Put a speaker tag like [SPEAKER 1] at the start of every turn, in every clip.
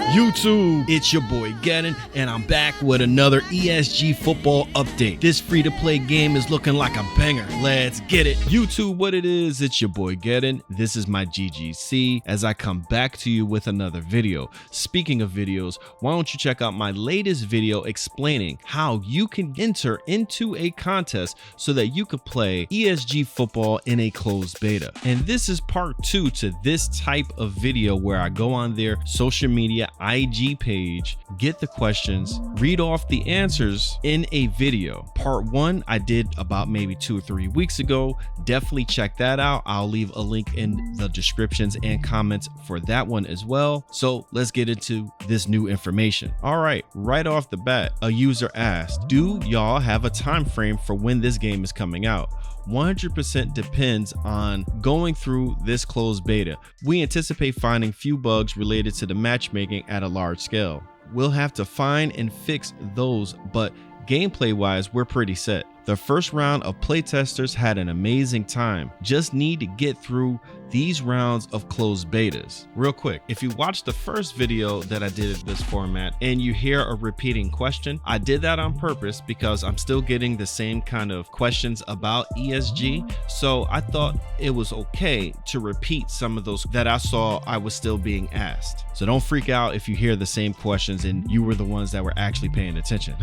[SPEAKER 1] YouTube, it's your boy Gedden, and I'm back with another ESG football update. This free-to-play game is looking like a banger. Let's get it. YouTube, what it is, it's your boy Gedden. This is my GGC as I come back to you with another video. Speaking of videos, why don't you check out my latest video explaining how you can enter into a contest so that you could play ESG football in a closed beta. And this is part 2 to this type of video where I go on their social media IG page, get the questions, read off the answers in a video. Part 1 I did about maybe 2 or 3 weeks ago. Definitely check that out. I'll leave a link in the descriptions and comments for that one as well. So let's get into this new information. All right, right off the bat, a user asked, do y'all have a time frame for when this game is coming out? 100% depends on going through this closed beta. We anticipate finding few bugs related to the matchmaking at a large scale. We'll have to find and fix those, but gameplay wise, we're pretty set. The first round of playtesters had an amazing time. Just need to get through these rounds of closed betas. Real quick, if you watch the first video that I did in this format and you hear a repeating question, I did that on purpose because I'm still getting the same kind of questions about ESG. So I thought it was okay to repeat some of those that I saw I was still being asked. So don't freak out if you hear the same questions and you were the ones that were actually paying attention.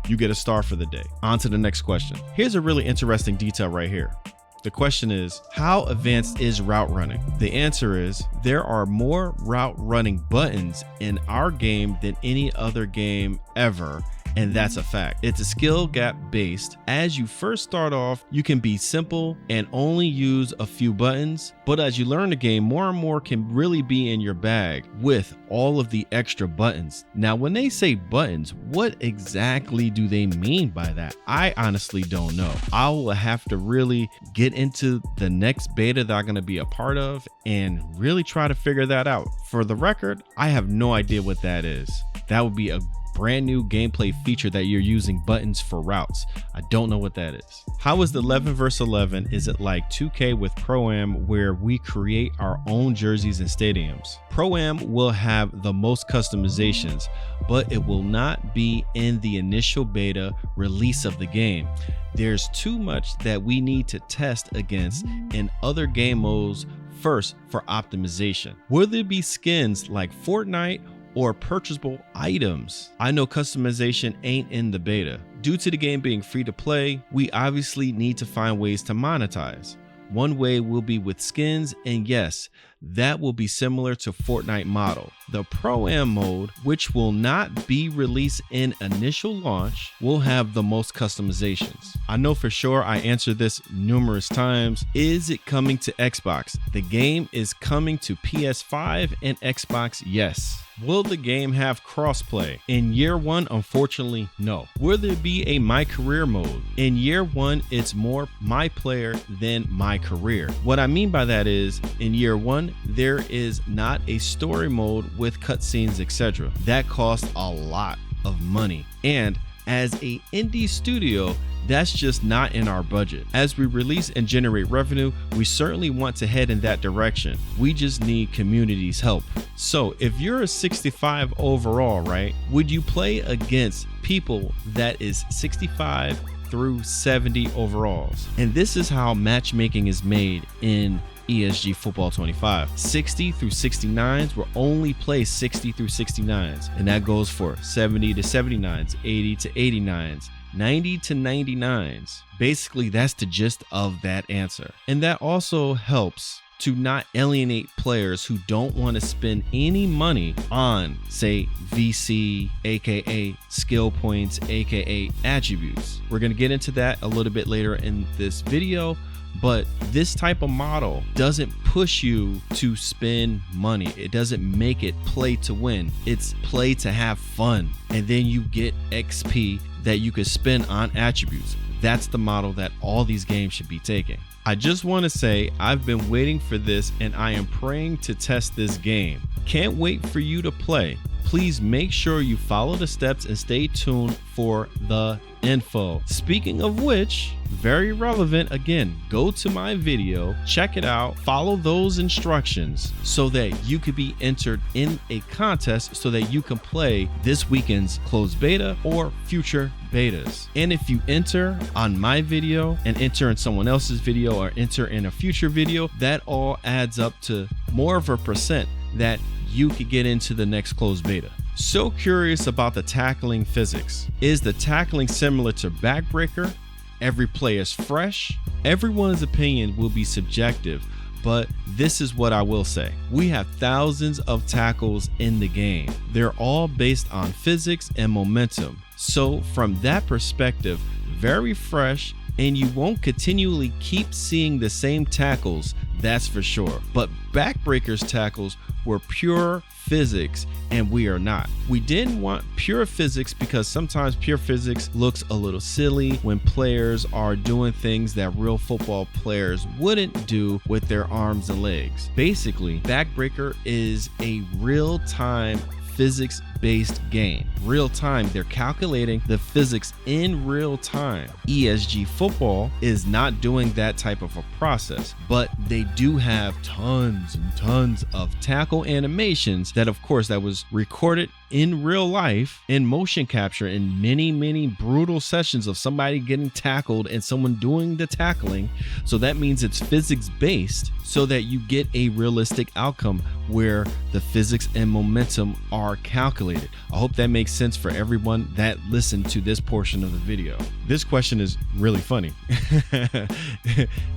[SPEAKER 1] You get a star for the day. On to the next question. Here's a really interesting detail right here. The question is, how advanced is route running? The answer is, there are more route running buttons in our game than any other game ever. And that's a fact. It's a skill gap based. As you first start off, you can be simple and only use a few buttons, but as you learn the game, more and more can really be in your bag with all of the extra buttons. Now, when they say buttons, what exactly do they mean by that? I honestly don't know. I will have to really get into the next beta that I'm going to be a part of and really try to figure that out. For the record, I have no idea what that is. That would be a brand new gameplay feature that you're using buttons for routes. I don't know what that is. How is the 11 vs 11? Is it like 2K with Pro-Am where we create our own jerseys and stadiums? Pro-Am will have the most customizations, but it will not be in the initial beta release of the game. There's too much that we need to test against in other game modes first for optimization. Will there be skins like Fortnite or purchasable items? I know customization ain't in the beta. Due to the game being free to play, we obviously need to find ways to monetize. One way will be with skins, and yes, that will be similar to Fortnite model. The Pro-Am mode, which will not be released in initial launch, will have the most customizations. I know for sure I answered this numerous times. Is it coming to Xbox? The game is coming to PS5 and Xbox, yes. Will the game have crossplay? In year 1, unfortunately, no. Will there be a My Career mode? In year 1, it's more my player than my career. What I mean by that is, in year 1, there is not a story mode with cutscenes, etc. That costs a lot of money. And as a indie studio, that's just not in our budget. As we release and generate revenue, we certainly want to head in that direction. We just need community's help. So if you're a 65 overall, right, would you play against people that is 65 through 70 overalls? And this is how matchmaking is made in ESG Football 25. 60 through 69s will only play 60 through 69s, and that goes for 70 to 79s, 80 to 89s, 90 to 99s. Basically, that's the gist of that answer. And that also helps to not alienate players who don't want to spend any money on, say, VC, aka skill points, aka attributes. We're going to get into that a little bit later in this video. But this type of model doesn't push you to spend money. It doesn't make it play to win. It's play to have fun. And then you get XP that you could spend on attributes. That's the model that all these games should be taking. I just want to say I've been waiting for this and I am praying to test this game. Can't wait for you to play. Please make sure you follow the steps and stay tuned for the info. Speaking of which, very relevant, again, go to my video, check it out, follow those instructions so that you could be entered in a contest so that you can play this weekend's closed beta or future betas. And if you enter on my video and enter in someone else's video or enter in a future video, that all adds up to more of a percent that you could get into the next closed beta. So curious about the tackling physics. Is the tackling similar to backbreaker? Every play is fresh. Everyone's opinion will be subjective, but this is what I will say. We have thousands of tackles in the game. They're all based on physics and momentum. So from that perspective, very fresh, and you won't continually keep seeing the same tackles, that's for sure. But backbreakers tackles were pure physics, and we are not. We didn't want pure physics because sometimes pure physics looks a little silly when players are doing things that real football players wouldn't do with their arms and legs. Basically, backbreaker is a real-time physics-based game. Real time, they're calculating the physics in real time. ESG football is not doing that type of a process, but they do have tons and tons of tackle animations that, of course, that was recorded in real life in motion capture in many brutal sessions of somebody getting tackled and someone doing the tackling. So that means it's physics based so that you get a realistic outcome where the physics and momentum are calculated. I hope that makes sense for everyone that listened to this portion of the video. This question is really funny.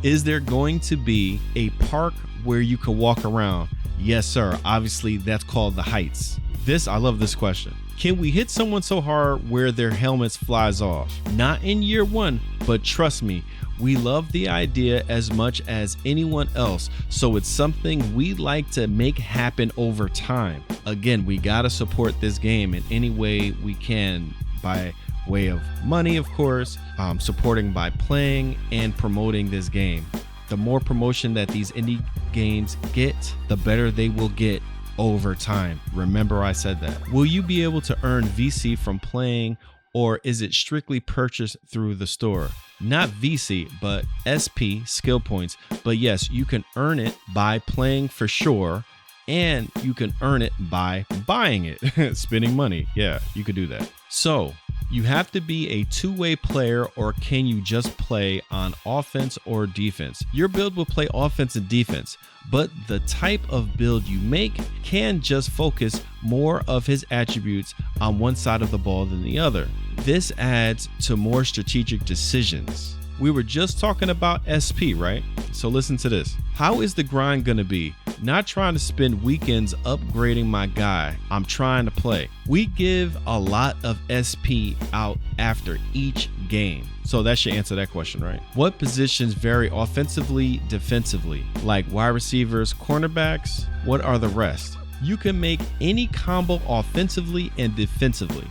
[SPEAKER 1] Is there going to be a park where you can walk around? Yes, sir. Obviously, that's called the Heights. I love this question. Can we hit someone so hard where their helmets flies off? Not in year one, but trust me, we love the idea as much as anyone else, so it's something we like to make happen over time. Again, we gotta support this game in any way we can, by way of money, of course, supporting by playing and promoting this game. The more promotion that these indie games get, the better they will get over time. Remember I said that. Will you be able to earn VC from playing, or is it strictly purchased through the store? Not VC, but SP, skill points. But yes, you can earn it by playing for sure, and you can earn it by buying it, spending money. Yeah, you could do that. So you have to be a two-way player, or can you just play on offense or defense? Your build will play offense and defense, but the type of build you make can just focus more of his attributes on one side of the ball than the other. This adds to more strategic decisions. We were just talking about SP, right? So listen to this. How is the grind gonna be? Not trying to spend weekends upgrading my guy. I'm trying to play. We give a lot of SP out after each game. So that should answer that question, right? What positions vary offensively, defensively? Like wide receivers, cornerbacks? What are the rest? You can make any combo offensively and defensively.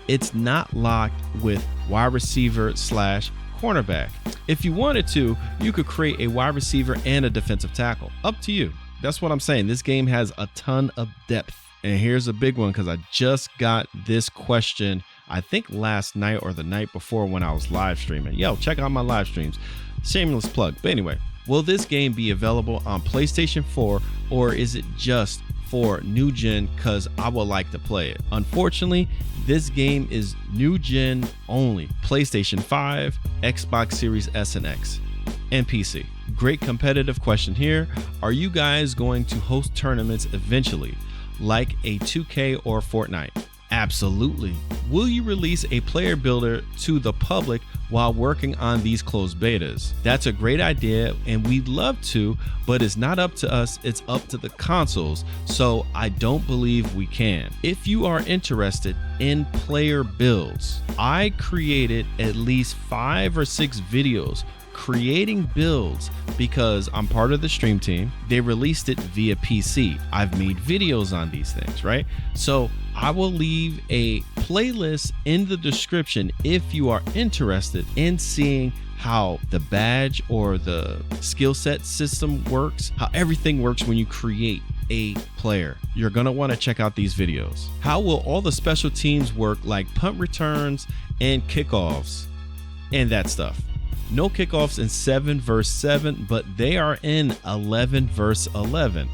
[SPEAKER 1] It's not locked with wide receiver / cornerback. If you wanted to, you could create a wide receiver and a defensive tackle. Up to you. That's what I'm saying. This game has a ton of depth. And here's a big one because I just got this question, I think last night or the night before when I was live streaming. Yo, check out my live streams. Shameless plug. But anyway, will this game be available on PlayStation 4, or is it just for new gen because I would like to play it? Unfortunately, this game is new gen only. PlayStation 5, Xbox Series S and X, and PC. Great competitive question here. Are you guys going to host tournaments eventually, like a 2K or Fortnite? Absolutely. Will you release a player builder to the public while working on these closed betas? That's a great idea and we'd love to, but it's not up to us, it's up to the consoles, so I don't believe we can. If you are interested in player builds, I created at least 5 or 6 videos creating builds because I'm part of the stream team. They released it via PC. I've made videos on these things, right? So I will leave a playlist in the description if you are interested in seeing how the badge or the skill set system works, how everything works when you create a player, you're going to want to check out these videos. How will all the special teams work, like punt returns and kickoffs and that stuff? No kickoffs in 7 versus 7, but they are in 11 versus 11.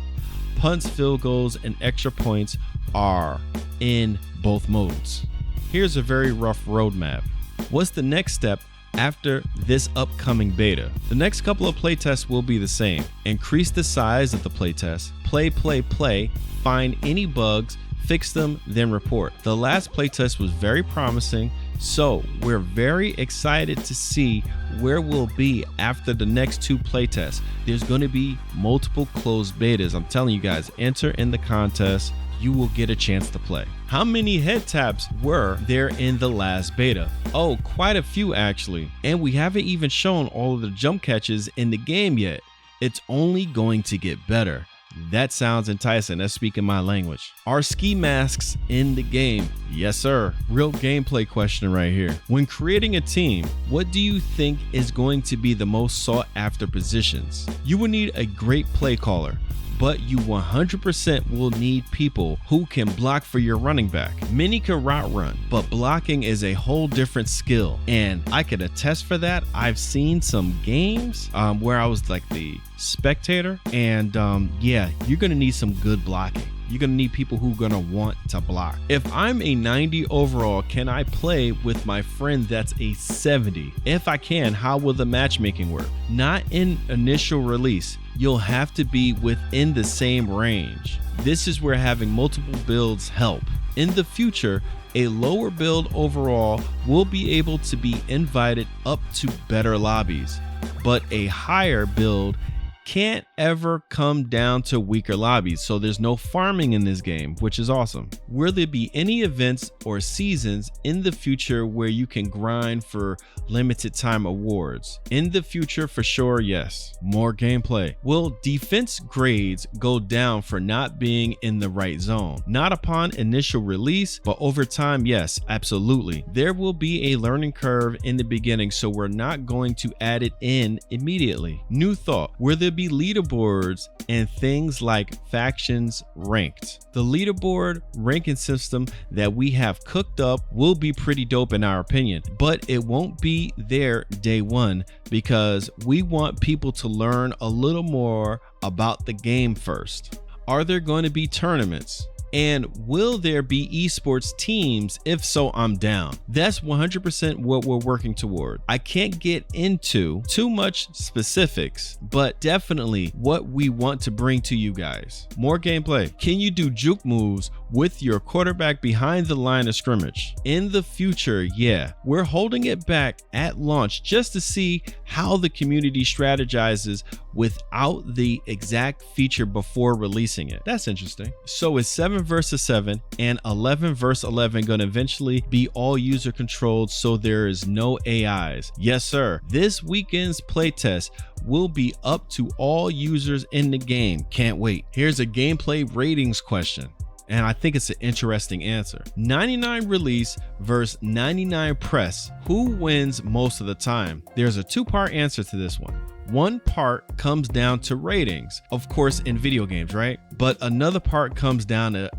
[SPEAKER 1] Punts, field goals, and extra points are in both modes. Here's a very rough roadmap. What's the next step after this upcoming beta? The next couple of playtests will be the same. Increase the size of the playtest, play, find any bugs, fix them, then report. The last playtest was very promising, so we're very excited to see where we'll be after the next 2 playtests. There's going to be multiple closed betas. I'm telling you guys, enter in the contest. You will get a chance to play. How many head taps were there in the last beta? Oh, quite a few actually. And we haven't even shown all of the jump catches in the game yet. It's only going to get better. That sounds enticing. That's speaking my language. Are ski masks in the game? Yes, sir. Real gameplay question right here. When creating a team, what do you think is going to be the most sought after positions? You will need a great play caller, but you 100% will need people who can block for your running back. Many can route run, but blocking is a whole different skill. And I could attest for that. I've seen some games where I was like the spectator, and yeah, you're gonna need some good blocking. You're gonna need people who are gonna want to block. If I'm a 90 overall, can I play with my friend that's a 70? If I can, how will the matchmaking work? Not in initial release. You'll have to be within the same range. This is where having multiple builds help. In the future, a lower build overall will be able to be invited up to better lobbies, but a higher build can't ever come down to weaker lobbies, so there's no farming in this game, which is awesome. Will there be any events or seasons in the future where you can grind for limited time awards? In the future, for sure, yes. More gameplay. Will defense grades go down for not being in the right zone? Not upon initial release, but over time, yes, absolutely. There will be a learning curve in the beginning, so we're not going to add it in immediately. New thought, will there be leaderboards and things like factions ranked? The leaderboard ranking system that we have cooked up will be pretty dope in our opinion, but it won't be there day one because we want people to learn a little more about the game first. Are there going to be tournaments? And will there be esports teams? If so, I'm down. That's 100% what we're working toward. I can't get into too much specifics, but definitely what we want to bring to you guys. More gameplay. Can you do juke moves with your quarterback behind the line of scrimmage? In the future, yeah. We're holding it back at launch just to see how the community strategizes without the exact feature before releasing it. That's interesting. So is 7 versus 7 and 11 versus 11 going to eventually be all user controlled so there is no AIs? Yes, sir. This weekend's playtest will be up to all users in the game. Can't wait. Here's a gameplay ratings question, and I think it's an interesting answer. 99 release versus 99 press. Who wins most of the time? There's a 2-part answer to this one. One part comes down to ratings, of course, in video games, right? But another part comes down to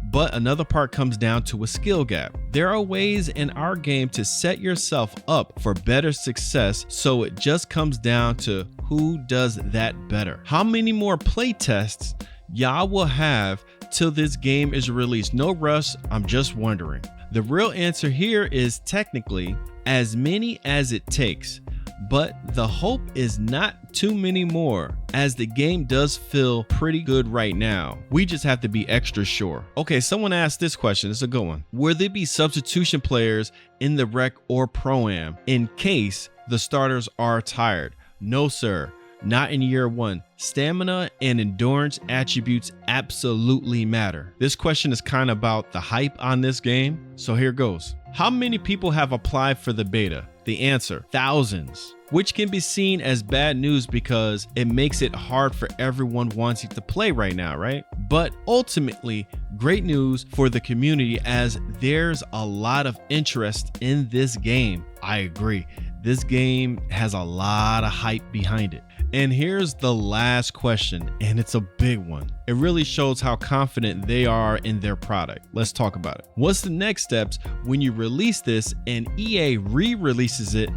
[SPEAKER 1] a skill gap. There are ways in our game to set yourself up for better success, so it just comes down to who does that better. How many more play tests y'all will have till this game is released? No rush, I'm just wondering. The real answer here is technically as many as it takes, but the hope is not too many more, as the game does feel pretty good right now. We just have to be extra sure. Okay, someone asked this question. It's a good one. Will there be substitution players in the rec or pro-am in case the starters are tired? No, sir. Not in year one. Stamina and endurance attributes absolutely matter. This question is kind of about the hype on this game, so here goes. How many people have applied for the beta? The answer, thousands, which can be seen as bad news because it makes it hard for everyone wanting to play right now, right? But ultimately, great news for the community as there's a lot of interest in this game. I agree. This game has a lot of hype behind it. And here's the last question, and it's a big one. It really shows how confident they are in their product. Let's talk about it. What's the next steps when you release this and EA re-releases it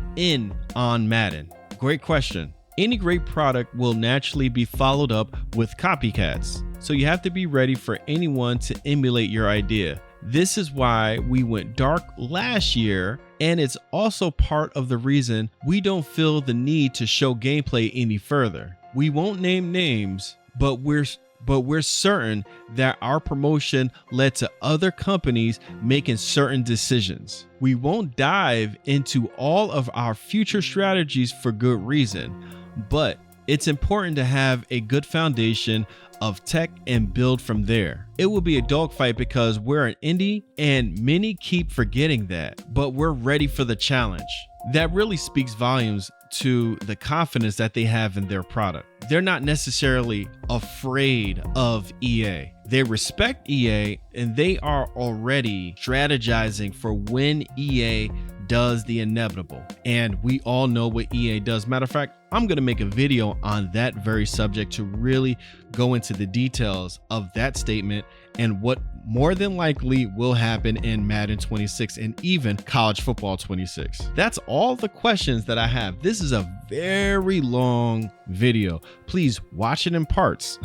[SPEAKER 1] on Madden? Great question. Any great product will naturally be followed up with copycats. So you have to be ready for anyone to emulate your idea. This is why we went dark last year, and it's also part of the reason we don't feel the need to show gameplay any further. We won't name names, but we're certain that our promotion led to other companies making certain decisions. We won't dive into all of our future strategies for good reason, but it's important to have a good foundation of tech and build from there. It will be a dogfight because we're an indie and many keep forgetting that, but we're ready for the challenge. That really speaks volumes to the confidence that they have in their product. They're not necessarily afraid of EA. They respect EA and they are already strategizing for when EA does the inevitable. And we all know what EA does. Matter of fact, I'm going to make a video on that very subject to really go into the details of that statement and what more than likely will happen in Madden 26 and even college football 26. That's all the questions that I have. This is a very long video. Please watch it in parts.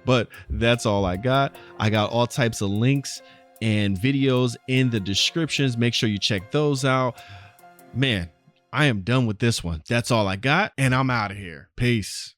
[SPEAKER 1] But that's all I got. I got all types of links and videos in the descriptions. Make sure you check those out. Man, I am done with this one. That's all I got, and I'm out of here. Peace.